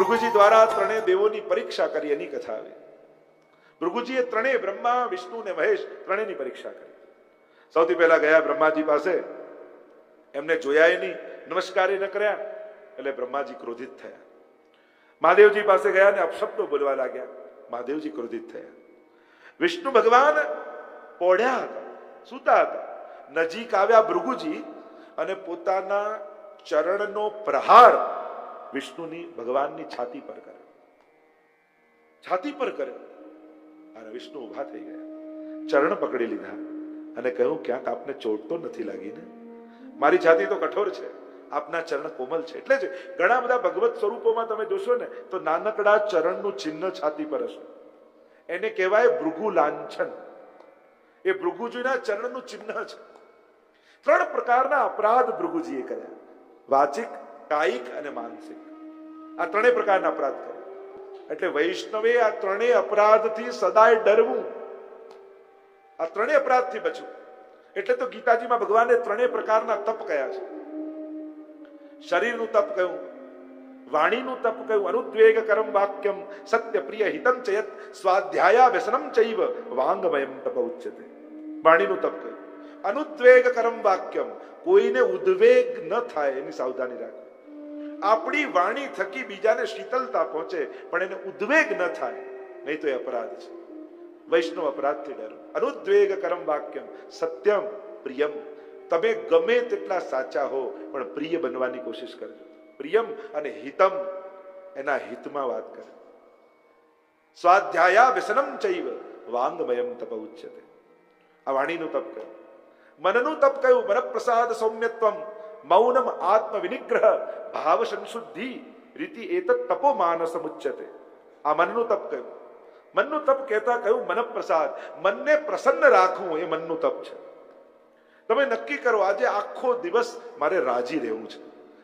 ભૃગુજી દ્વારા ત્રણેય દેવોની પરીક્ષા કરી એની કથા આવી. ભૃગુજીએ ત્રણેય બ્રહ્મા, વિષ્ણુ ને મહેશ ત્રણેયની પરીક્ષા કરી. સૌથી પહેલા ગયા બ્રહ્માજી પાસે, એમને જોયા નહીં, નમસ્કાર ન કર્યા, એટલે બ્રહ્માજી ક્રોધિત થયા. મહાદેવજી પાસે ગયા ને અપશબ્દો બોલવા લાગ્યા, મહાદેવજી ક્રોધિત થયા. વિષ્ણુ ભગવાન પોઢ્યા હતા, સૂતા હતા. નજીક આવ્યા ભૃગુજી અને પોતાના ચરણનો પ્રહાર વિષ્ણુની ભગવાનની છાતી પર કર્યો. છાતી પર કર્યો અને વિષ્ણુ ઉભા થઈ ગયા, ચરણ પકડી લીધા અને કહ્યું, ક્યાંક આપને ચોટ તો નથી લાગી ને? મારી છાતી તો કઠોર છે, આપના ચરણ કોમલ છે. એટલે જ ઘણા બધા ભગવત સ્વરૂપોમાં તમે જોશો ને તો નાનકડા ચરણનું ચિહ્ન છાતી પર હશે. એને કહેવાય ભૃગુ લાંછન. એ ભૃગુજીના ચરણનું ચિહ્ન છે. ત્રણ પ્રકારના અપરાધ ભૃગુજીએ કર્યા: વાચિક, કાયિક અને માનસિક. આ ત્રણેય પ્રકારના અપરાધ કર્યા. એટલે વૈષ્ણવે આ ત્રણેય અપરાધથી સદાય ડરવું, આ ત્રણેય અપરાધથી બચવું. એટલે તો ગીતાજીમાં ભગવાને ત્રણેય પ્રકારના તપ કયા છે. શરીરનું તપ કહ્યું, વાણીનું તપ કહ્યું, અનુદ્વેગ કરમ વાક્યમ સત્ય પ્રિય હિતમ ચયત સ્વાધ્યાયા વ્યસનમ ચૈવ વાંગમયમ તપ ઉચ્યતે. વાણીનું તપ કહ્યું, અનુદ્વેગ કરમ વાક્યમ, કોઈને ઉદ્વેગ ન થાય એની સાવધાની રાખો. આપણી વાણી થકી બીજાને શીતલતા પહોંચે પણ એને ઉદ્વેગ ન થાય, નહીં તો એ અપરાધ છે. વૈષ્ણવ અપરાધથી ડરો. અનુદ્વેગ કરમ વાક્યમ સત્યમ પ્રિયમ. તમે ગમે તેટલા સાચા હો પણ પ્રિય બનવાની કોશિશ કરજો. પ્રિયમ અને હિતમ, એના હિતમાં વાત કરે. સ્વાધ્યાયા વ્યસનમ ચૈવ વાંગમયમ તપ ઉચ્યતે. આ વાણીનું તપ કહ્યું. મનનું તપ કહ્યું, મનપ્રસાદ સૌમ્યત્વમ મૌનમ આત્મ વિનિગ્રહ ભાવ સંશુદ્ધિ રીતિ એતત તપો માનસમ ઉચ્યતે. આ મનનું તપ કહ્યું. મનનું તપ કહેતા કહ્યું મનપ્રસાદ, મનને પ્રસન્ન રાખવું એ મનનું તપ છે. તમે નક્કી કરો આજે આખો દિવસ મારે રાજી રહેવું છે,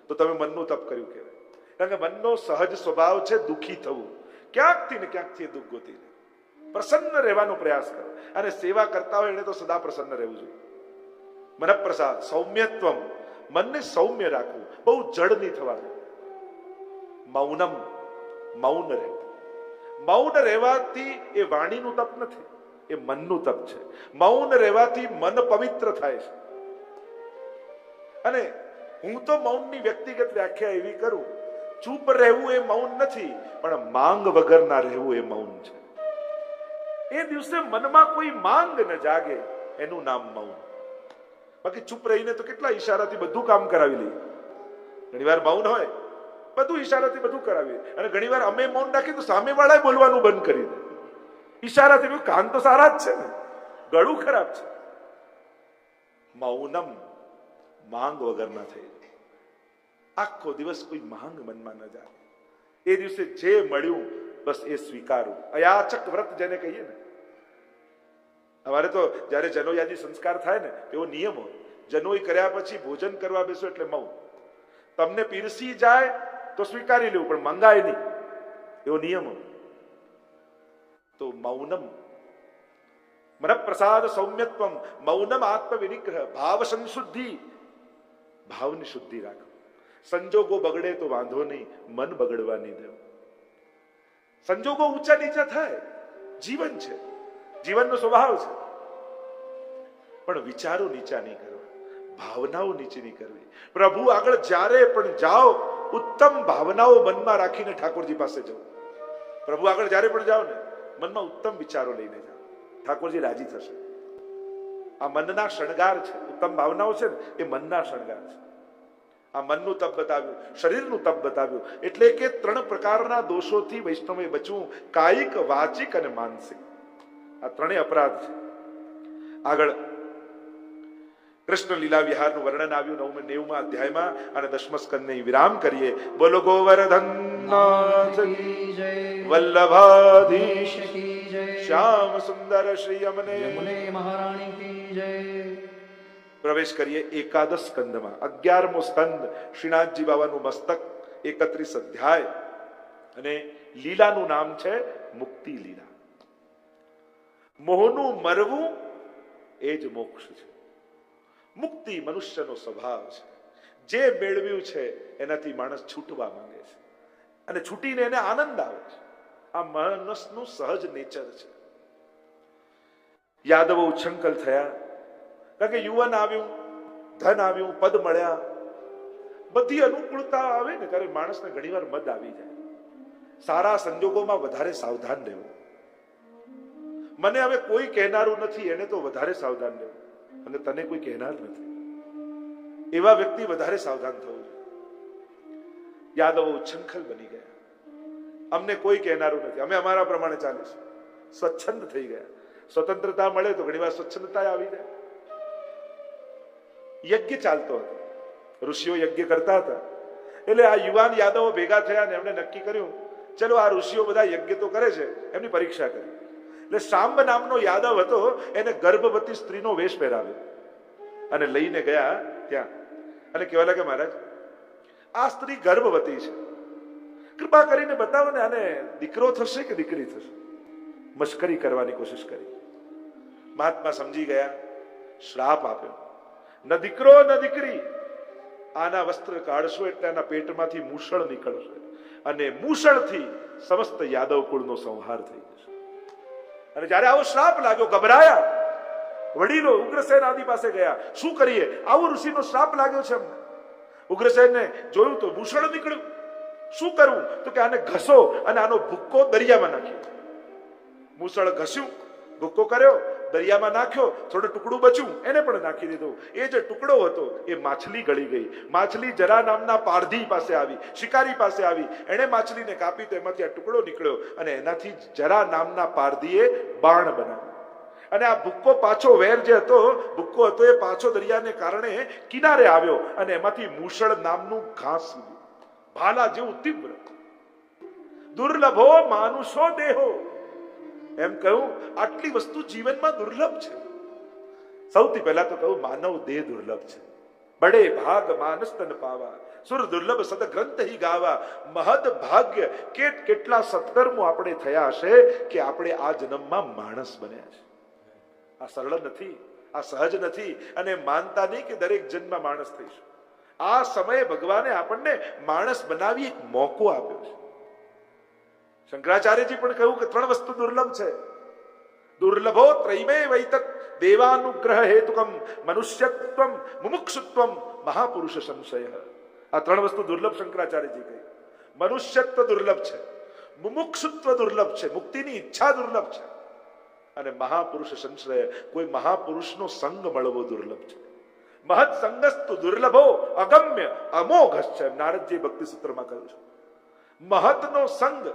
તો તમે મનનું તપ કર્યું કહેવાય. કારણ કે મનનો સહજ સ્વભાવ છે દુઃખી થવું. ક્યાંકથી ને ક્યાંકથી દુઃખ ગોતી લે. પ્રસન્ન રહેવાનો પ્રયાસ કરો. અને સેવા કરતા હોય એને તો સદા પ્રસન્ન રહેવું જોઈએ. મનપ્રસાદ સૌમ્યત્વમ, મનને સૌમ્ય રાખવું, બહુ જડ નહીં થવાનું. મૌનમ, મૌન રહેવું. મૌન રહેવાથી એ વાણીનું તપ નથી, એ મનનું તપ છે. મૌન રહેવાથી મન પવિત્ર થાય છે. અને હું તો મૌનની વ્યક્તિગત વ્યાખ્યા એવી કરું, ચૂપ રહેવું એ મૌન નથી, પણ માંગ વગરના રહેવું એ મૌન છે. એ દિવસે મનમાં કોઈ માંગ ન જાગે એનું નામ મૌન. બાકી ચૂપ રહીને તો કેટલા ઈશારાથી બધું કામ કરાવી લઈએ. ઘણીવાર મૌન હોય, બધું ઈશારાથી બધું કરાવીએ. અને ઘણીવાર અમે મૌન રાખીએ તો સામેવાળા બોલવાનું બંધ કરી દે. ઈશારાથી કાન તો સારા જ છે ને, ગળું ખરાબ છે. મૌનમ, માંગ વગરના થઈ. આખો દિવસ કોઈ માંગ મનમાં ન જાય. એ દિવસે જે મળ્યું બસ એ સ્વીકારવું. અયાચક વ્રત જેને કહીએ ને. અમારે તો જયારે જનોયાદી સંસ્કાર થાય ને એવો નિયમ હોય, જનોઈ કર્યા પછી ભોજન કરવા બેસો એટલે મૌન. તમને પીરસી જાય તો સ્વીકારી લેવું, પણ મંગાય નહીં, એવો નિયમ હોય. તો મૌનમ, મનપ્રસાદ સૌમ્યત્વમ મૌનમ આત્મ વિનિગ્રહ ભાવ સંશુદ્ધિ, ભાવની શુદ્ધિ રાખો. સંજોગો બગડે તો વાંધો નહીં, મન બગડવા નહીં દેવું. સંજોગો ઊંચા નીચા થાય, જીવન છે, જીવનનો સ્વભાવ છે. પણ વિચારો નીચા નહીં કરવા, ભાવનાઓ નીચે નહીં કરવી. પ્રભુ આગળ જ્યારે પણ જાઓ ઉત્તમ ભાવનાઓ મનમાં રાખીને ઠાકોરજી પાસે જાઓ. પ્રભુ આગળ જ્યારે પણ જાઓ ને મનમાં ઉત્તમ વિચારો લઈને જાઓ, ઠાકોરજી રાજી થશે. આ મનના શણગાર છે. ઉત્તમ ભાવનાઓ છે ને એ મનના શણગાર છે. આ મનનું તપ બતાવ્યું, શરીરનું તપ બતાવ્યું. એટલે કે ત્રણ પ્રકારના દોષોથી વૈષ્ણવે બચવું: કાયિક, વાચિક અને માનસિક. આ ત્રણેય અપરાધ છે. આગળ કૃષ્ણ લીલા વિહારનું વર્ણન આવ્યું 90મા અધ્યાયમાં, અને 10મ સ્કંદને વિરામ કરીએ. બોલો ગોવર્ધન નાથ કી જય, વલ્લભાધીશ કી જય, શ્યામ સુંદર શ્રી યમને મહારાણી કી જય. પ્રવેશ કરીએ એકાદશ સ્કંદમાં. 11મો સ્કંદ શ્રીનાથજી બાબાનું મસ્તક, 31 અધ્યાય. અને લીલાનું નામ છે મુક્તિ લીલા. મોહનું મરવું એ જ મોક્ષ છે. મુક્તિ મનુષ્યનો સ્વભાવ છે. જે મેળવ્યું છે એનાથી માણસ છૂટવા માંગે છે. અને છૂટીને એને આનંદ આવે છે. આ માણસનું સહજ નેચર છે. યાદવો ઉચ્છંકલ થયા, કારણ કે યુવાન આવ્યું, ધન આવ્યું, પદ મળ્યા, બધી અનુકૂળતા આવે ને ત્યારે માણસને ઘણીવાર મદ આવી જાય. સારા સંજોગોમાં વધારે સાવધાન રહેવું. મને હવે કોઈ કહેનારું નથી, એને તો વધારે સાવધાન રહેવું, અને તને કોઈ કહેનાર નથી, એવા વ્યક્તિ વધારે સાવધાન થવું જોઈએ. યાદવો ઉચ્છંખલ બની ગયા. અમને કોઈ કહેનારું નથી, અમે અમારા પ્રમાણે ચાલીશું. સ્વચ્છંદ થઈ ગયા. સ્વતંત્રતા મળે તો ઘણી વાર સ્વચ્છંદતા આવી જાય. યજ્ઞ ચાલતો હતો, ઋષિઓ યજ્ઞ કરતા હતા. એટલે આ યુવાન યાદવો ભેગા થયા ને એમણે નક્કી કર્યું, ચલો આ ઋષિઓ બધા યજ્ઞ તો કરે છે, એમની પરીક્ષા કરી. એટલે શાંબ નામનો યાદવ હતો, એને ગર્ભવતી સ્ત્રીનો વેશ પહેરાવ્યો અને લઈને ગયા ત્યાં. અને કહેવા લાગે, મહારાજ આ સ્ત્રી ગર્ભવતી છે, કૃપા કરીને બતાવો ને આને દીકરો થશે કે દીકરી થશે. મશ્કરી કરવાની કોશિશ કરી. મહાત્મા સમજી ગયા, શ્રાપ આપ્યો, ન દીકરો ન દીકરી, આના વસ્ત્ર કાઢશો એટલે આના પેટમાંથી મૂષળ નીકળશે, અને મૂષળથી સમસ્ત યાદવ કુળનો સંહાર થઈ જશે. અને જ્યારે આવો શ્રાપ લાગ્યો, ગભરાયા. વડીલો ઉગ્રસેન આદિ પાસે ગયા, શું કરીએ, આવો ઋષિનો શ્રાપ લાગ્યો છે અમને. ઉગ્રસેનને જોયું તો મૂષળ નીકળ્યું. શું કરવું? તો કે આને ઘસો અને આનો ભૂક્કો દરિયામાં નાખ્યો. મૂષળ ઘસ્યું, ભૂક્કો કર્યો, દરિયામાં નાખ્યો, થોડું ટુકડું બચ્યું, એને પણ નાખી દીધું. એ જે ટુકડો હતો એ માછલી ગળી ગઈ. માછલી જરા નામના પારધી પાસે આવી, શિકારી પાસે આવી. એણે માછલીને કાપી તો એમાંથી આ ટુકડો નીકળ્યો, અને એનાથી જરા નામના પારધીએ બાણ બનાવ્યું. અને આ ભૂક્કો પાછો વેર જે હતો, ભૂક્કો હતો એ પાછો દરિયાને કારણે કિનારે આવ્યો, અને એમાંથી મૂષળ નામનું ઘાસ ઉગ્યું, ભાલા જેવું તીવ્ર. દુર્લભો માનુષો દેહો, એમ કહ્યું આટલી વસ્તુ જીવનમાં દુર્લભ છે. સૌથી પહેલા તો કહું માનવ દેહ દુર્લભ છે. બડે ભાગ માનસ તન પાવા, સુર દુર્લભ સદ ગ્રંથ હી ગાવા. મહદ ભાગ્ય, કેટલા સત્કર્મો આપણે થયા હશે કે આપણે આ જન્મમાં માણસ બન્યા છે. આ સરળ નથી, આ સહજ નથી. અને માનતા નહીં કે દરેક જન્મમાં માણસ થઈશું. આ સમયે ભગવાને આપણને માણસ બનાવી એક મોકો આપ્યો છે. શંકરાચાર્યજી પણ કહ્યું કે ત્રણ વસ્તુ દુર્લભ છે. દુર્લભો ત્રૈમે વૈતત દેવાનુગ્રહ હેતુકમ મનુષ્યત્વમ મુમુક્ષુત્વમ મહાપુરુષ સંશય. આ ત્રણ વસ્તુ દુર્લભ શંકરાચાર્યજી કહી. મનુષ્યત્વ દુર્લભ છે, મુમુક્ષુત્વ દુર્લભ છે, મુક્તિની ઈચ્છા દુર્લભ છે, અને મહાપુરુષ સંશ્રય, કોઈ મહાપુરુષનો સંગ મળવો દુર્લભ છે. મહત સંગસ્તુ દુર્લભો અગમ્ય અમોઘ છે. નારદજી ભક્તિ સૂત્રમાં કહ્યું છે, મહતનો સંગ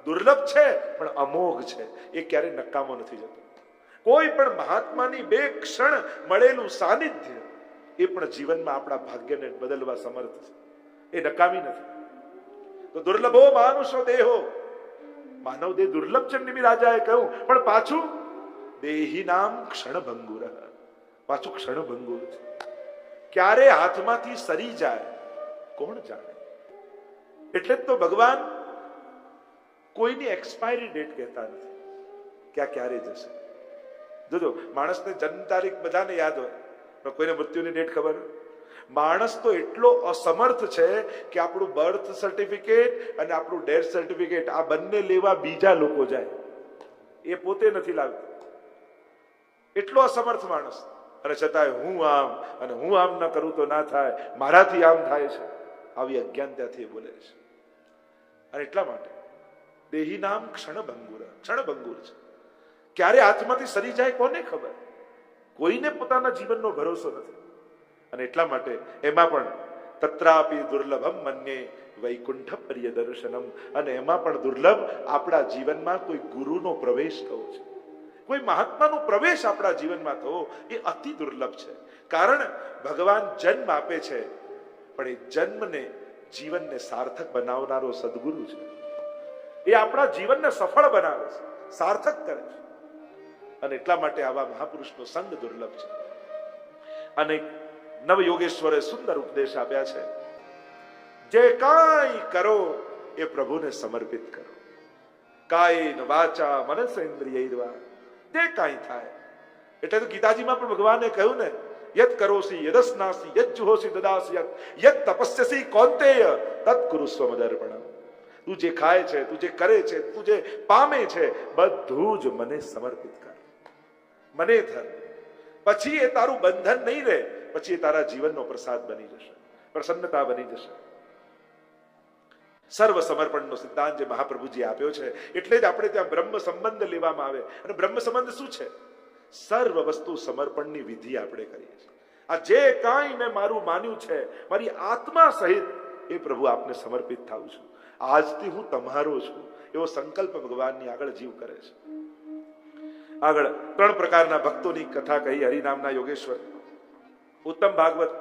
દુર્લભ છે પણ અમોઘ છે. એ ક્યારે નકામો નથી જતો. કોઈ પણ મહાત્માની બે ક્ષણ મળેલું સાનિધ્ય એ પણ જીવનમાં આપણા ભાગ્યને બદલવા સમર્થ છે. એ નકામી નથી. તો દુર્લભો માનુષો દેહો, માનવ દેહ દુર્લભ છે. નિમિ રાજાએ કહ્યું, પણ પાછું દેહી નામ ક્ષણભંગુર, પાછું ક્ષણભંગુર છે. ક્યારે હાથમાંથી સરી જાય કોણ જાણે. એટલે જ તો ભગવાન કોઈની એક્સપાયરી ડેટ કહેતા નથી કે આ ક્યારે જશે. જોજો, માણસને જન્મ તારીખ બધાને યાદ હોય, પણ કોઈને મૃત્યુની ડેટ ખબર હોય. માણસ તો એટલો અસમર્થ છે કે આપણું બર્થ સર્ટિફિકેટ અને આપણું ડેથ સર્ટિફિકેટ આ બંને લેવા બીજા લોકો જાય, એ પોતે નથી લાવતો. એટલો અસમર્થ માણસ. અને છતાંય હું આમ અને હું આમ ન કરું તો ના થાય, મારાથી આમ થાય છે, આવી અજ્ઞાનતાથી બોલે છે. અને એટલા માટે દેહી નામ ક્ષણભંગુર છે. ક્યારે હાથમાંથી સરી જાય કોને ખબર. કોઈને પોતાના જીવનનો ભરોસો નથી. અને એટલા માટે એમાં પણ તત્રાપી દુર્લભમ મન્યે વૈકુંઠ પ્રિય દર્શનમ. અને એમાં પણ દુર્લભ આપણા જીવનમાં કોઈ ગુરુનો પ્રવેશ થવો છે, કોઈ મહાત્માનો પ્રવેશ આપણા જીવનમાં થવો એ અતિ દુર્લભ છે. કારણ ભગવાન જન્મ આપે છે, પણ એ જન્મને જીવનને સાર્થક બનાવનારો સદગુરુ છે. એ આપણા જીવનને સફળ બનાવે છે, સાર્થક કરે છે. અને એટલા માટે આવા મહાપુરુષનો સંગ દુર્લભ છે. અને નવયોગેશ્વરે સુંદર ઉપદેશ આપ્યા છે, જે કાંઈ કરો એ પ્રભુને સમર્પિત કરો. કાયેન વાચા મનસેન્દ્રિયૈર્વા, જે કાંઈ થાય. એટલે તો ગીતાજીમાં પણ ભગવાને કહ્યું ને, યત કરોસી યદસ્નાસી યજ્જુહોસી દદાસી યત તપસ્યસી કૌંતેય તત્ કુરુસ્વ મદર્પણમ. તું જે ખાય છે, તું જે કરે છે, તું જે પામે છે, બધું જ મને સમર્પિત કર, મને ધર. પછી એ તારું બંધન નહીં રહે, પછી એ તારા જીવનનો પ્રસાદ બની જશે, પ્રસન્નતા બની જશે. સર્વ સમર્પણનો સિદ્ધાંત જે મહાપ્રભુજી આપ્યો છે, એટલે જ આપણે ત્યાં બ્રહ્મ સંબંધ લેવામાં આવે. અને બ્રહ્મ સંબંધ શું છે? સર્વ વસ્તુ સમર્પણની વિધિ આપણે કરીએ છીએ. આ જે કાંઈ મેં મારું માન્યું છે, મારી આત્મા સહિત એ પ્રભુ આપને સમર્પિત થાઉં છું. આજથી હું તમારો છું, એવો સંકલ્પ ભગવાનની આગળ જીવ કરે છે. આગળ 3 પ્રકારના ભક્તોની કથા કહી હરિનામના યોગેશ્વર. ઉત્તમ ભાગવત,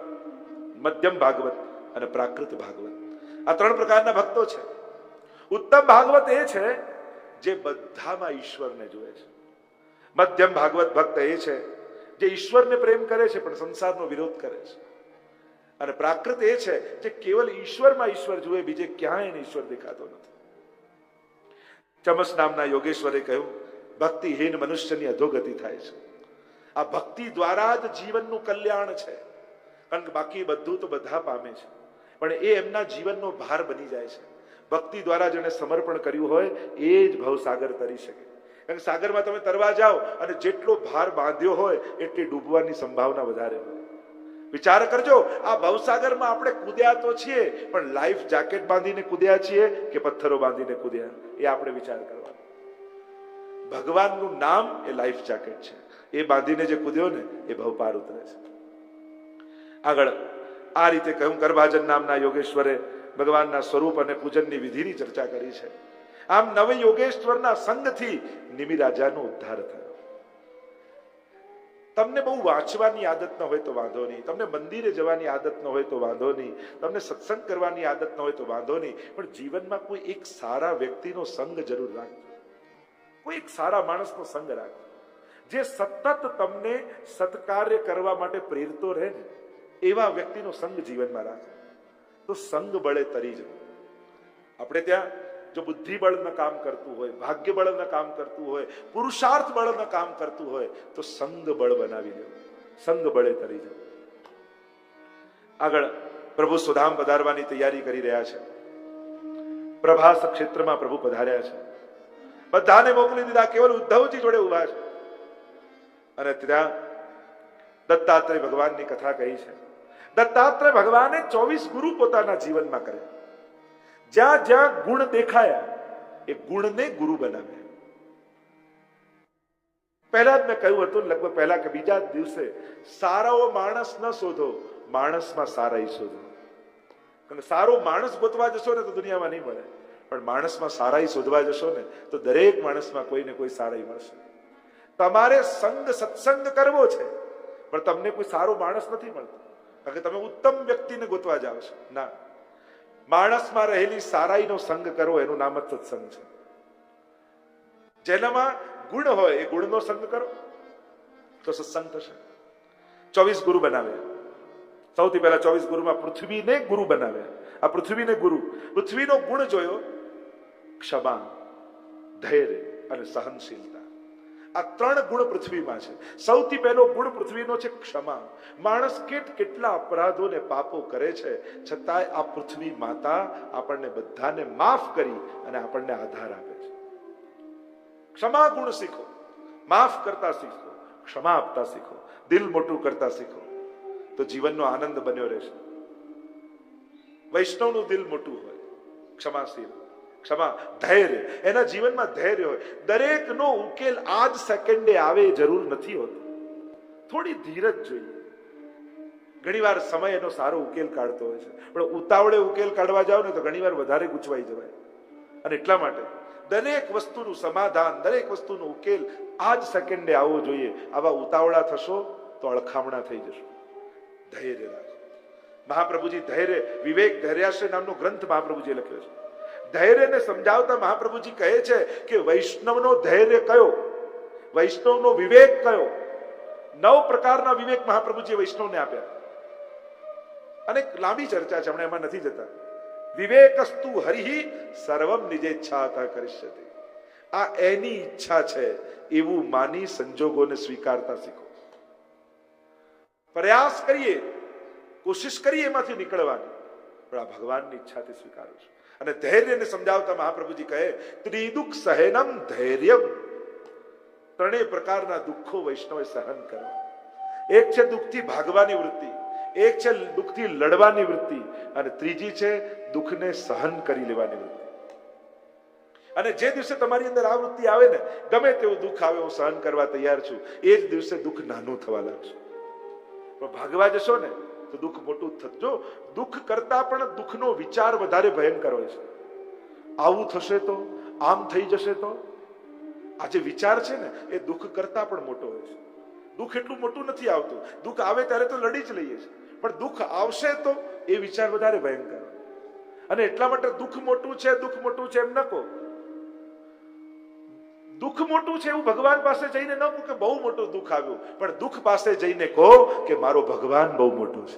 મધ્યમ ભાગવત અને પ્રાકૃત ભાગવત. આ 3 પ્રકારના ભક્તો છે. ઉત્તમ ભાગવત એ છે જે બધામાં ઈશ્વરને જુએ છે. મધ્યમ ભાગવત ભક્ત એ છે જે ઈશ્વરને પ્રેમ કરે છે પણ સંસારનો વિરોધ કરે છે. અને પ્રાકૃત એ છે જે કેવલ ઈશ્વરમાં ઈશ્વર જુએ, બીજે ક્યાંય એને ઈશ્વર દેખાતો નથી. ચમસ નામના યોગેશ્વરે કહ્યું, ભક્તિહીન મનુષ્યની અધોગતિ થાય છે. આ ભક્તિ દ્વારા જ જીવનનું કલ્યાણ છે. કારણ કે બાકી બધું તો બધા પામે છે, પણ એ એમના જીવનનો ભાર બની જાય છે. ભક્તિ દ્વારા જેને સમર્પણ કર્યું હોય એ જ ભવસાગર તરી શકે. કારણ કે સાગરમાં તમે તરવા જાઓ અને જેટલો ભાર બાંધ્યો હોય એટલી ડૂબવાની સંભાવના વધારે હોય. વિચાર કરજો, આ ભવસાગરમાં આપણે કૂદ્યા તો છીએ, પણ લાઈફ જેકેટ બાંધીને કૂદ્યા છીએ કે પથ્થરો બાંધીને કૂદ્યા, એ આપણે વિચાર કરવાનો. ભગવાનનું નામ એ લાઈફ જેકેટ છે, એ બાંધીને જે કૂદ્યો ને એ ભવ પાર ઉતરે છે. આગળ આ રીતે કહ્યું, કરભાજન નામના યોગેશ્વરે ભગવાનના સ્વરૂપ અને પૂજનની વિધિની ચર્ચા કરી છે. આમ નવ યોગેશ્વરના સંગથી નિમિ રાજાનો ઉદ્ધાર થયો. તમને બહુ વાંચવાની આદત ન હોય તો વાંધો નહીં, તમને મંદિરે જવાની આદત ન હોય તો વાંધો નહીં, તમને સત્સંગ કરવાની આદત ન હોય તો વાંધો નહીં, પણ જીવનમાં કોઈ એક સારા વ્યક્તિનો સંગ જરૂર રાખજો. કોઈ એક સારા માણસનો સંગ રાખજો, જે સતત તમને સત્કાર્ય કરવા માટે પ્રેરતો રહે ને, એવા વ્યક્તિનો સંગ જીવનમાં રાખો તો સંગ બળે તરી જવું. આપણે ત્યાં જો બુદ્ધિ બળ ન કામ કરતું હોય, ભાગ્ય બળ ન કામ કરતું હોય, પુરુષાર્થ બળ ન કામ કરતું હોય, તો સંગ બળ બનાવી દેવું, સંગ બળે તરી જવું. આગળ પ્રભુ સુધામ પધારવાની તૈયારી કરી રહ્યા છે. પ્રભાસ ક્ષેત્રમાં પ્રભુ પધાર્યા છે. બધાને મોકલી દીધા, કેવલ ઉદ્ધવજી જોડે ઉભા છે. અને ત્યાં દત્તાત્રેય ભગવાનની કથા કહી છે. દત્તાત્રેય ભગવાને 24 ગુરુ પોતાના જીવનમાં કર્યા. જ્યાં જ્યાં ગુણ દેખાયા એ ગુણને ગુરુ બનાવ્યા. પહેલા જ મેં કહ્યું હતું, લગભગ પહેલા કે બીજા જ દિવસે, સારો માણસ ન શોધો, માણસમાં સારાઈ શોધો. કારણ સારો માણસ ગોતવા જશો ને તો દુનિયામાં નહીં મળે, પણ માણસમાં સારાઈ શોધવા જશો ને તો દરેક માણસમાં કોઈ ને કોઈ સારાઈ મળશે. તમારે સંગ સત્સંગ કરવો છે, પણ તમને કોઈ સારો માણસ નથી મળતો, કારણ કે તમે ઉત્તમ વ્યક્તિને ગોતવા જાઓ છો. ના, માણસમાં રહેલી સારાઈનો સંગ કરો, એનું નામ જ સત્સંગ છે. જેનામાં ગુણ હોય એ ગુણનો સંગ કરો તો સત્સંગ થશે. 24 ગુરુ બનાવ્યા. સૌથી પહેલા 24 ગુરુમાં પૃથ્વીને ગુરુ બનાવ્યા. આ પૃથ્વીને ગુરુ, પૃથ્વીનો ગુણ જોયો, ક્ષમા, ધૈર્ય અને સહનશીલતા. આ 3 ગુણ પૃથ્વીમાં છે. સૌથી પહેલો ગુણ પૃથ્વીનો છે ક્ષમા. માણસ કેટલા અપરાધો ને પાપો કરે છે, છતાંય આ પૃથ્વી માતા આપણને બધાને માફ કરી અને આપણને આધાર આપે છે. ક્ષમા ગુણ શીખો, માફ કરતા શીખો, ક્ષમા આપતા શીખો, દિલ મોટું કરતા શીખો, તો જીવનનો આનંદ બન્યો રહેશે. વૈષ્ણવનું દિલ મોટું હોય, ક્ષમાશીલ, ક્ષમા, ધૈર્ય, એના જીવનમાં ધૈર્ય હોય. દરેકનો ઉકેલ આજ સેકન્ડે આવે એ જરૂર નથી હોતો. થોડી ધીરજ જોઈએ. ઘણીવાર સમય એનો સારો ઉકેલ કાઢતો હોય છે, પણ ઉતાવળે ઉકેલ કાઢવા જાવ ને તો ઘણીવાર વધારે ગૂંચવાઈ જવાય. અને એટલા માટે દરેક વસ્તુનું સમાધાન, દરેક વસ્તુનો ઉકેલ આજ સેકન્ડે આવવો જોઈએ. આવા ઉતાવળા થશો તો અળખામણા થઈ જશો. ધૈર્ય રાખો. મહાપ્રભુજી ધૈર્ય, વિવેક ધૈર્યાશ્રય નામનો ગ્રંથ મહાપ્રભુજીએ લખ્યો છે. ધૈર્યને સમજાવતા મહાપ્રભુજી કહે છે કે વૈષ્ણવનો ધૈર્ય કયો, વૈષ્ણવનો વિવેક કયો. 9 પ્રકારના વિવેક મહાપ્રભુજીએ વૈષ્ણવને આપ્યા. અને લાંબી ચર્ચા છે, હમણાં એમાં નથી જતા. વિવેકસ્તુ હરિ સર્વમ નિજેચ્છાતા કરિષ્યતિ. આ એની ઈચ્છા છે એવું માની સંજોગોને સ્વીકારતા શીખો. પ્રયાસ કરીએ, કોશિશ કરીએ એમાંથી નીકળવાની, પણ આ ભગવાનની ઈચ્છાથી સ્વીકારો છું. અને ધૈર્યને સમજાવતા મહાપ્રભુજી કહે ત્રિદુઃખ સહેનમ ધૈર્યમ. ત્રણેય પ્રકારના દુઃખો વૈષ્ણવે સહન કરવા. એક છે દુઃખથી ભાગવાની વૃત્તિ, એક છે દુઃખથી લડવાની વૃત્તિ, અને ત્રીજી છે દુઃખને સહન કરી લેવાની વૃત્તિ. અને જે દિવસે તમારી અંદર આ વૃત્તિ આવે ને, ગમે તેવું દુઃખ આવે હું સહન કરવા તૈયાર છું, એ જ દિવસે દુઃખ નાનું થવા લાગશે. પણ ભાગવા જશો ને તો દુઃખ મોટું થતું. જો દુઃખ કરતા પણ દુઃખનો વિચાર વધારે ભયંકર હોય છે. આવું થશે તો, આમ થઈ જશે તો, આ જે વિચાર છે ને એ દુઃખ કરતા પણ મોટો હોય છે. દુઃખ એટલું મોટું નથી આવતું. દુઃખ આવે ત્યારે તો લડી જ લઈએ છીએ, પણ દુઃખ આવશે તો એ વિચાર વધારે ભયંકર હોય. અને એટલા માટે દુઃખ મોટું છે, દુઃખ મોટું છે એમ ન કહો. દુઃખ મોટું છે એવું ભગવાન પાસે જઈને ન કહો કે બહુ મોટું દુઃખ આવ્યું, પણ દુઃખ પાસે જઈને કહો કે મારો ભગવાન બહુ મોટો છે,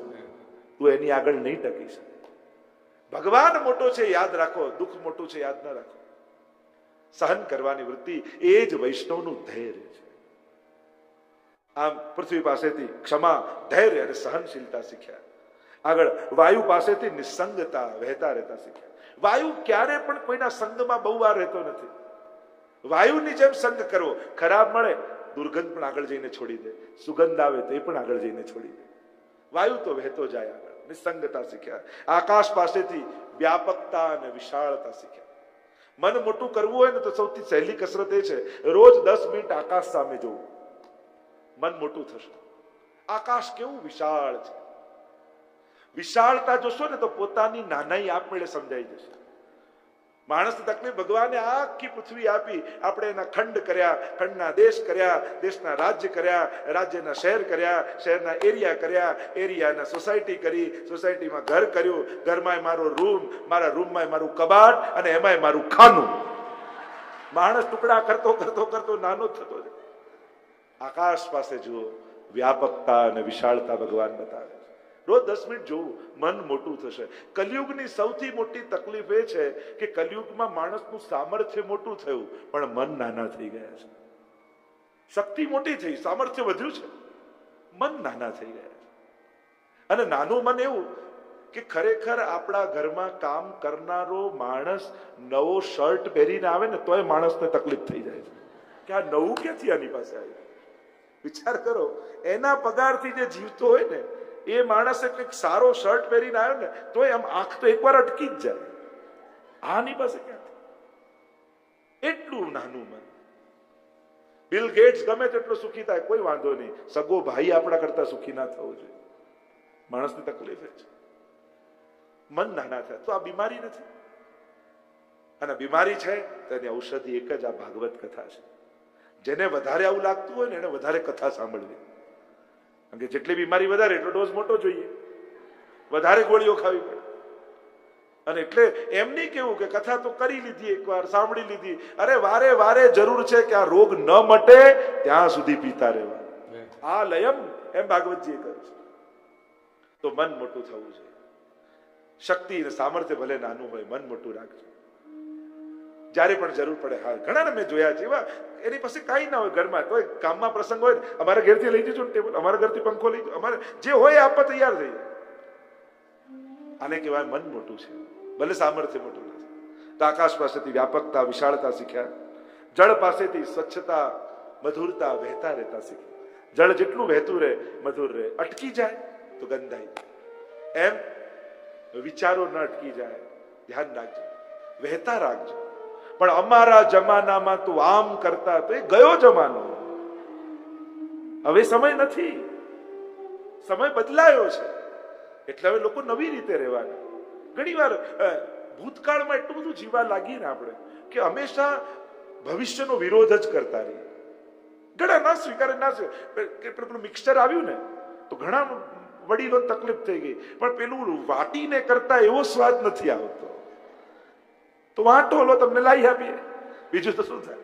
તું એની આગળ નહીં ટકી શકે. ભગવાન મોટો છે યાદ રાખો, દુઃખ મોટું છે યાદ ન રાખો. સહન કરવાની વૃત્તિ એ જ વૈષ્ણવનું ધૈર્ય છે. આમ પૃથ્વી પાસેથી ક્ષમા, ધૈર્ય અને સહનશીલતા શીખ્યા. આગળ વાયુ પાસેથી નિસંગતા, વહેતા રહેતા શીખ્યા. વાયુ ક્યારે પણ કોઈના સંગમાં બહુ વાર રહેતો નથી. વાયુની જેમ સંગ કરવો. ખરાબ મળે દુર્ગંધ પણ આગળ જઈને છોડી દે, સુગંધ આવે તો એ પણ આગળ જઈને છોડી દે. વાયુ તો વહેતો જાય આગળ. નિસંગતા શીખ્યા. આકાશ પાસેથી વ્યાપકતા અને વિશાળતા શીખ્યા. મન મોટું કરવું હોય ને તો સૌથી સહેલી કસરત એ છે, રોજ 10 મિનિટ આકાશ સામે જોવું. મન મોટું થશે. આકાશ કેવું વિશાળ છે. વિશાળતા જોશો ને તો પોતાની નાનાઈ આપમેળે સમજાઈ જશે. માણસની તકલીફ, ભગવાને આખી પૃથ્વી આપી, આપણે એના ખંડ કર્યા, ખંડના દેશ કર્યા, દેશના રાજ્ય કર્યા, રાજ્યના શહેર કર્યા, શહેરના એરિયા કર્યા, એરિયાના સોસાયટી કરી, સોસાયટીમાં ઘર કર્યું, ઘરમાં મારો રૂમ, મારા રૂમમાં મારું કબાટ, અને એમાં મારું ખાનું. માણસ ટુકડા કરતો કરતો કરતો નાનો થતો જાય. આકાશ પાસે જુઓ, વ્યાપકતા અને વિશાળતા ભગવાન બતાવે છે. રોજ 10 મિનિટ જોવું, મન મોટું થશે. કલયુગની સૌથી મોટી તકલીફ એ છે કે કલયુગમાં માણસનું સામર્થ્ય મોટું થયું, પણ મન નાના થઈ ગયા છે. શક્તિ મોટી થઈ, સામર્થ્ય વધ્યું છે, મન નાના થઈ ગયા છે. અને નાનું મન એવું કે ખરેખર આપણા ઘરમાં કામ કરનારો માણસ નવો શર્ટ પહેરીને આવે ને તોય માણસને તકલીફ થઈ જાય છે કે આ નવું ક્યાંથી આની પાસે આવ્યું. વિચાર કરો, એના પગારથી જે જીવતો હોય ને એ માણસે કંઈક સારો શર્ટ પહેરીને આવ્યો ને તોય આમ આંખ તો એકવાર અટકી જ જાય. આની પાસે ક્યાંથી? એટલું નાનું મન. બિલ ગેટ્સ ગમે તેટલો સુખી થાય, કોઈ વાંધો નહીં, સગો ભાઈ આપણા કરતા સુખી ના થવો જોઈએ. માણસની તકલીફ છે મન નાના થાય. તો આ બીમારી નથી, અને બીમારી છે તો એની ઔષધિ એક જ આ ભાગવત કથા છે. જેને વધારે આવું લાગતું હોય ને એને વધારે કથા સાંભળવી. કારણ કે જેટલી બીમારી વધારે એટલો ડોઝ મોટો જોઈએ, વધારે ગોળીઓ ખાવી પડે. અને એટલે એમ નહીં કેવું કે કથા તો કરી લીધી, એકવાર સાંભળી લીધી, અરે વારે વારે જરૂર છે કે આ રોગ ન મટે ત્યાં સુધી પીતા રહેવા. આ લયમ એમ ભાગવતજીએ કહ્યું છે. તો મન મોટું થવું છે. શક્તિ અને સામર્થ્ય ભલે નાનું હોય, મન મોટું રાખજો. જ્યારે પણ જરૂર પડે. હા, ઘણા મેં જોયા છે એવા, એની પાસે કાંઈ ના હોય ઘરમાં, તો કામમાં પ્રસંગ હોય ને, અમારા ઘરથી લઈ જજો ટેબલ, અમારા ઘરથી પંખો લઈ જજો, અમારે જે હોય આપવા તૈયાર થઈ જાય. આને કહેવાય મન મોટું છે, ભલે સામર્થ્ય મોટું નથી. તો આકાશ પાસેથી વ્યાપકતા, વિશાળતા શીખ્યા. જળ પાસેથી સ્વચ્છતા, મધુરતા, વહેતા રહેતા શીખ્યા. જળ જેટલું વહેતું રહે, મધુર રહે. અટકી જાય તો ગંધાઈ જાય. એમ વિચારો ન અટકી જાય, ધ્યાન રાખજો, વહેતા રાખજો. પણ અમારા જમાનામાં તું આમ કરતા, તો એ ગયો જમાનો. હવે સમય નથી, સમય બદલાયો છે. એટલે હવે લોકો નવી રીતે રહેવાના. ઘણી વાર ભૂતકાળમાં એટલું બધું જીવા લાગીએ ને આપણે કે હંમેશા ભવિષ્યનો વિરોધ જ કરતા રહીએ. ઘણા ના સ્વીકારે, ના પેલું મિક્સચર આવ્યું ને તો ઘણા વડીલો તકલીફ થઈ ગઈ, પણ પેલું વાટીને કરતા એવો સ્વાદ નથી આવતો. તો વાટો લો, તમને લાવી આપીએ, બીજું તો શું થાય.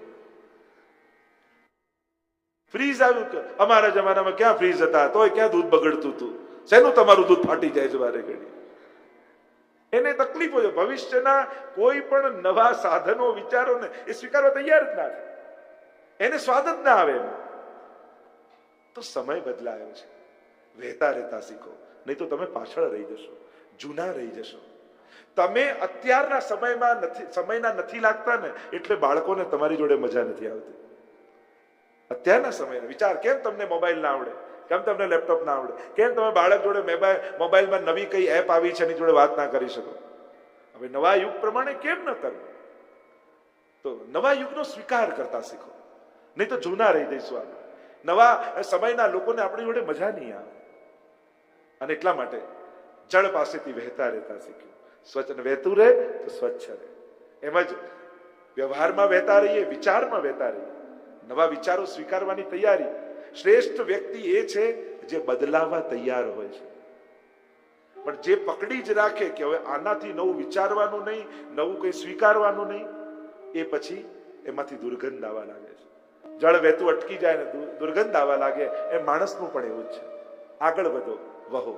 ફ્રીજ આવ્યું કે અમારા જમાનામાં ક્યાં ફ્રીજ હતા, તોય ક્યાં દૂધ બગડતું હતું. શેનું તમારું દૂધ ફાટી જાય છે વારે ઘડી. એને તકલીફ હોય. ભવિષ્યના કોઈ પણ નવા સાધનો, વિચારો ને એ સ્વીકારવા તૈયાર જ ના થાય, એને સ્વાદ જ ના આવે. એમાં તો સમય બદલાયો છે. વહેતા રહેતા શીખો, નહીં તો તમે પાછળ રહી જશો, જૂના રહી જશો. તમે અત્યારના સમયના નથી લાગતા ને એટલે બાળકોને તમારી જોડે મજા નથી આવતી. અત્યારના સમય વિચાર, કેમ તમને મોબાઈલ ના આવડે, કેમ તમને લેપટોપ ના આવડે, કેમ તમે બાળક જોડે મોબાઈલમાં નવી કઈ એપ આવી છે એની જોડે વાત ના કરી શકો? હવે નવા યુગ પ્રમાણે કેમ ન કરવું? તો નવા યુગનો સ્વીકાર કરતા શીખો, નહીં તો જૂના રહી જઈશું. આપણે નવા સમયના લોકોને આપણી જોડે મજા નહીં આવે. અને એટલા માટે જળ પાસેથી વહેતા રહેતા શીખ્યું. સ્વચ્છ વહેતું રહે તો સ્વચ્છ રહે. એમ જ વ્યવહારમાં વહેતા રહીએ, વિચારમાં વહેતા રહીએ. નવા વિચારો સ્વીકારવાની તૈયારી. શ્રેષ્ઠ વ્યક્તિ એ છે જે બદલાવા તૈયાર હોય છે. પણ જે પકડી જ રાખે કે હવે આનાથી નવું વિચારવાનું નહીં, નવું કંઈ સ્વીકારવાનું નહીં, એ પછી એમાંથી દુર્ગંધ આવવા લાગે છે. જળ વહેતું અટકી જાય ને દુર્ગંધ આવવા લાગે, એ માણસનું પણ એવું જ છે. આગળ વધો, વહો.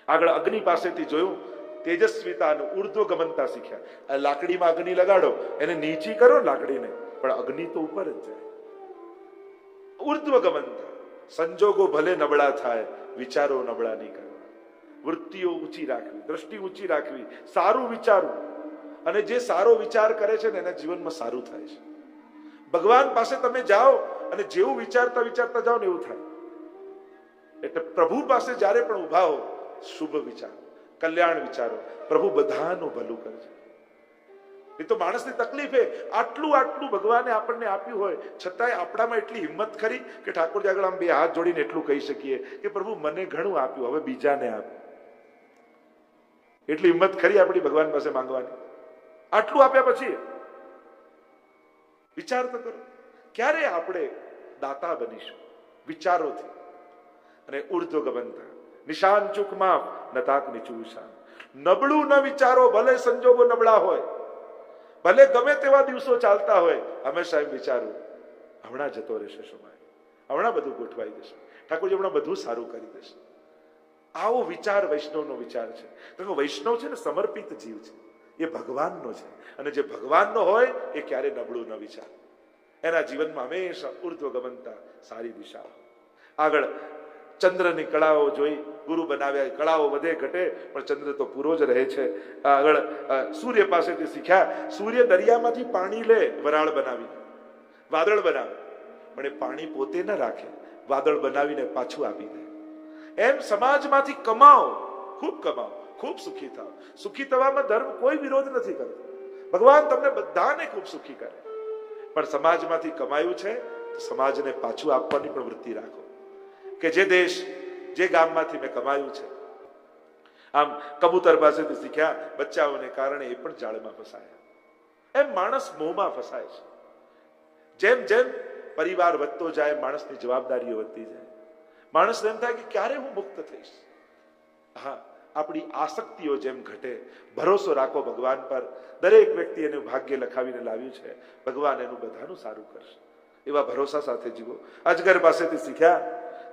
આગળ અગ્નિ પાસેથી જોયું, તેજસ્વીતાનું ઉર્ધ્વ ગમનતા શીખ્યા. લાકડીમાં અગ્નિ લગાડો, એને નીચી કરો લાકડીને, પણ અગ્નિ તો ઉપર જ જાય. ઉર્ધ્વ ગમનતા. સંજોગો ભલે નબળા થાય, વિચારો નબળા નહીં કરવા. વૃત્તિઓ ઊંચી રાખવી, દ્રષ્ટિ ઊંચી રાખવી, સારું વિચારવું. અને જે સારો વિચાર કરે છે ને એના જીવનમાં સારું થાય છે. ભગવાન પાસે તમે જાઓ અને જેવું વિચારતા વિચારતા જાઓ ને એવું થાય. એટલે પ્રભુ પાસે જ્યારે પણ ઉભા હો, શુભ વિચારો, કલ્યાણ વિચારો. પ્રભુ બધાનું ભલું કરે છે. એ તો માણસની તકલીફ આટલું ભગવાને આપણને આપ્યું હોય છતાંય આપણામાં એટલી હિંમત ખરી કે ઠાકોરજી આગળ આમ બે હાથ જોડીને એટલું કહી શકીએ કે પ્રભુ મને ઘણું આપ્યું, હવે બીજાને આપ્યું. એટલી હિંમત ખરી આપણી ભગવાન પાસે માંગવાની? આટલું આપ્યા પછી વિચાર તો કરો, ક્યારે આપણે દાતા બનીશું વિચારોથી. અને ઉર્ધ્વ ગમનતા. નિશાન ચૂક માફ નતાક નીચું શાન. નબળું ન વિચારો, ભલે સંજોગો નબળા હોય, ભલે ગમે તેવા દિવસો ચાલતા હોય, હંમેશા એમ વિચારું હમણાં જતો રહેશે સમય, હમણાં બધું ગોઠવાઈ જશે, ઠાકોરજી હમણાં બધું સારું કરી દેશે. આવો વિચાર વૈષ્ણવનો વિચાર છે. વૈષ્ણવ છે ને સમર્પિત જીવ છે, એ ભગવાનનો છે. અને જે ભગવાનનો હોય એ ક્યારે નબળું ન વિચાર. એના જીવનમાં હંમેશા ઉર્ધ્વ ગમનતા, સારી દિશા. આગળ ચંદ્રની કળાઓ જોઈ, ગુરુ બનાવ્યા. કળાઓ વધે ઘટે પણ ચંદ્ર તો પૂરો જ રહે છે. આગળ સૂર્ય પાસેથી શીખ્યા. સૂર્ય દરિયામાંથી પાણી લે, વરાળ બનાવી, વાદળ બનાવે, પણ એ પાણી પોતે ન રાખે, વાદળ બનાવીને પાછું આપી દે. એમ સમાજમાંથી કમાઓ, ખૂબ કમાઓ, ખૂબ સુખી થાઓ. સુખી થવામાં ધર્મ કોઈ વિરોધ નથી કરતો. ભગવાન તમને બધાને ખૂબ સુખી કરે, પણ સમાજમાંથી કમાયું છે તો સમાજને પાછું આપવાની પણ વૃત્તિ રાખો. કે જે દેશ, જે ગામમાંથી મેં કમાયું છે. આમ કબૂતર પાસેથી શીખ્યા, બચ્ચાઓને કારણે એ પણ જાળમાં ફસાયા. એમ માણસ મોહમાં ફસાય છે. જેમ જેમ પરિવાર વધતો જાય, માણસની જવાબદારીઓ વધતી જાય. માણસને એમ થાય કે ક્યારે હું મુક્ત થઈશ. હા, આપણી આસક્તિઓ જેમ ઘટે, ભરોસો રાખો ભગવાન પર. દરેક વ્યક્તિ એનું ભાગ્ય લખાવીને લાવ્યું છે, ભગવાન એનું બધાનું સારું કરશે. એવા ભરોસા સાથે જીવો. અજગર પાસેથી શીખ્યા,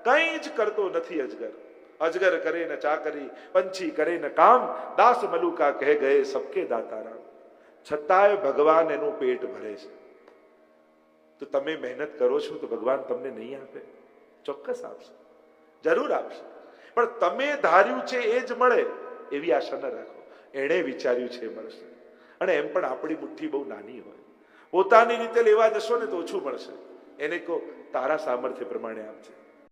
કંઈ જ કરતો નથી અજગર. અજગર કરે ન ચાકરી, પંછી કરે ન કામ, દાસ મલુકા કહે ગયે સબકે દાતારામ. છતાંય ભગવાન એનું પેટ ભરે છે. તો તમે મહેનત કરો છો તો ભગવાન તમને નહીં આપે? ચોક્કસ આપશે, જરૂર આપશે. પણ તમે ધાર્યું છે એ જ મળે એવી આશા ન રાખો. એણે વિચાર્યું છે એ મળશે. અને એમ પણ આપણી મુઠ્ઠી બહુ નાની હોય. પોતાની રીતે લેવા જશો ને તો ઓછું મળશે. એને કહો તારા સામર્થ્ય પ્રમાણે આપશે.